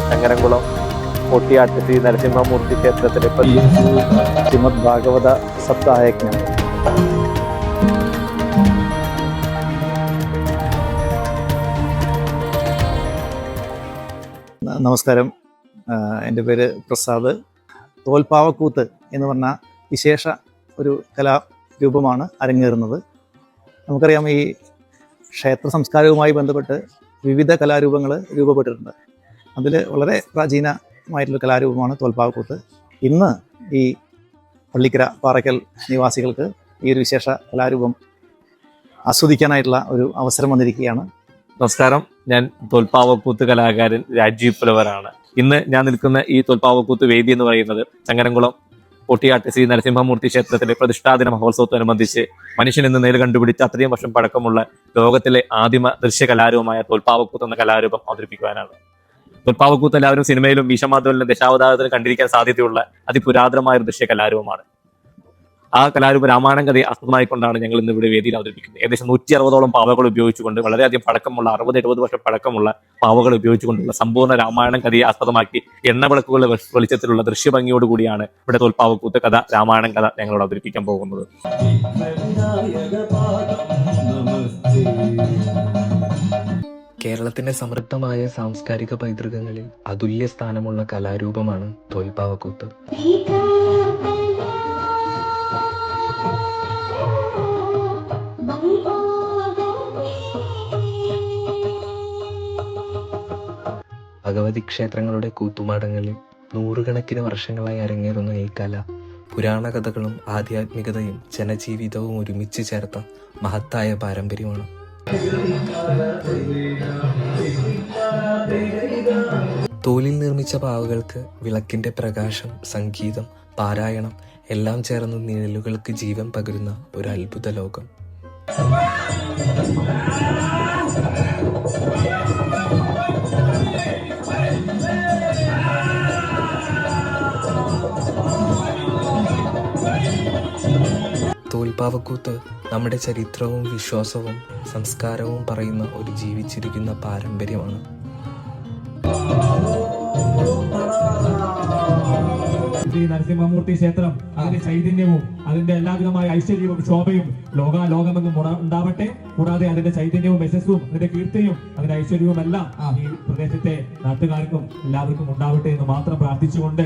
ചങ്ങരംകുളം പൊട്ടിയാട്ട് ശ്രീ നരസിംഹമൂർത്തി ക്ഷേത്രത്തിലെ ശ്രീമദ് ഭാഗവത സപ്താഹയജ്ഞം. നമസ്കാരം, എൻ്റെ പേര് പ്രസാദ്. തോൽപ്പാവക്കൂത്ത് എന്ന് പറഞ്ഞ വിശേഷ ഒരു കലാരൂപമാണ് അരങ്ങേറുന്നത്. നമുക്കറിയാം, ഈ ക്ഷേത്ര സംസ്കാരവുമായി ബന്ധപ്പെട്ട് വിവിധ കലാരൂപങ്ങൾ രൂപപ്പെട്ടിട്ടുണ്ട്. അതിൽ വളരെ പ്രാചീനമായിട്ടുള്ള കലാരൂപമാണ് തോൽപ്പാവക്കൂത്ത്. ഇന്ന് ഈ പള്ളിക്കര പാറയ്ക്കൽ നിവാസികൾക്ക് ഈ ഒരു വിശേഷ കലാരൂപം ആസ്വദിക്കാനായിട്ടുള്ള ഒരു അവസരം വന്നിരിക്കുകയാണ്. നമസ്കാരം, ഞാൻ തോൽപ്പാവക്കൂത്ത് കലാകാരൻ രാജീവ് പുലവരാണ്. ഇന്ന് ഞാൻ നിൽക്കുന്ന ഈ തോൽപ്പാവക്കൂത്ത് വേദി എന്ന് പറയുന്നത് ചങ്ങരംകുളം പൊട്ടിയാട്ട് ശ്രീ നരസിംഹമൂർത്തി ക്ഷേത്രത്തിലെ പ്രതിഷ്ഠാദിന മഹോത്സവത്തോടനുബന്ധിച്ച് മനുഷ്യൻ എന്ന് നേര് കണ്ടുപിടിച്ച അത്രയും വർഷം പഴക്കമുള്ള ലോകത്തിലെ ആദിമ ദൃശ്യ കലാരൂപമായ തോൽപ്പാവക്കൂത്ത് എന്ന കലാരൂപം അവതരിപ്പിക്കുവാനാണ്. തോൽപ്പാവക്കൂത്ത് എല്ലാവരും സിനിമയിലും ഭീഷമാധവനിലും ദശാവതാരത്തിലും കണ്ടിരിക്കാൻ സാധ്യതയുള്ള അതിപുരാതനമായ ഒരു ദൃശ്യ കലാരൂപമാണ്. ആ കലാരൂപ രാമായണം കഥയെ ആസ്പദമായിക്കൊണ്ടാണ് ഞങ്ങൾ ഇന്ന് ഇവിടെ വേദിയിൽ അവതരിപ്പിക്കുന്നത്. ഏകദേശം 160ഓളം പാവകൾ ഉപയോഗിച്ചുകൊണ്ട്, വളരെയധികം പഴക്കമുള്ള 60-70 വർഷം പഴക്കമുള്ള പാവകൾ ഉപയോഗിച്ചുകൊണ്ടുള്ള സമ്പൂർണ്ണ രാമായണം കഥയെ ആസ്പദമാക്കി എണ്ണവിളക്കുകളുടെ വെളിച്ചത്തിലുള്ള ദൃശ്യഭംഗിയോടുകൂടിയാണ് ഇവിടെ തോൽപ്പാവക്കൂത്ത് കഥ, രാമായണം കഥ ഞങ്ങളോട് അവതരിപ്പിക്കാൻ പോകുന്നത്. കേരളത്തിന്റെ സമൃദ്ധമായ സാംസ്കാരിക പൈതൃകങ്ങളിൽ അതുല്യ സ്ഥാനമുള്ള കലാരൂപമാണ് തോൽപ്പാവക്കൂത്ത്. ഭഗവതി ക്ഷേത്രങ്ങളുടെ കൂത്തുമാടങ്ങളിൽ നൂറുകണക്കിന് വർഷങ്ങളായി അരങ്ങേറുന്ന ഈ കല പുരാണ കഥകളും ആധ്യാത്മികതയും ജനജീവിതവും ഒരുമിച്ച് ചേർത്ത മഹത്തായ പാരമ്പര്യമാണ്. തോലിൽ നിർമ്മിച്ച പാവകൾക്ക് വിളക്കിന്റെ പ്രകാശം, സംഗീതം, പാരായണം എല്ലാം ചേർന്ന് നിഴലുകൾക്ക് ജീവൻ പകരുന്ന ഒരു അത്ഭുത ലോകം. തോൽപ്പാവക്കൂത്ത് നമ്മുടെ ചരിത്രവും വിശ്വാസവും സംസ്കാരവും പറയുന്ന ഒരു ജീവിച്ചിരിക്കുന്ന പാരമ്പര്യമാണ്. ശ്രീ നരസിംഹമൂർത്തി ക്ഷേത്രം അതിന്റെ ചൈതന്യവും അതിന്റെ എല്ലാവിധമായ ഐശ്വര്യവും ശോഭയും ലോകമെങ്ങും ഉണ്ടാവട്ടെ. കൂടാതെ അതിന്റെ ചൈതന്യവും യശസ്സും അതിന്റെ കീർത്തിയും അതിന്റെ ഐശ്വര്യവും എല്ലാം ഈ പ്രദേശത്തെ നാട്ടുകാർക്കും എല്ലാവർക്കും ഉണ്ടാവട്ടെ എന്ന് മാത്രം പ്രാർത്ഥിച്ചുകൊണ്ട്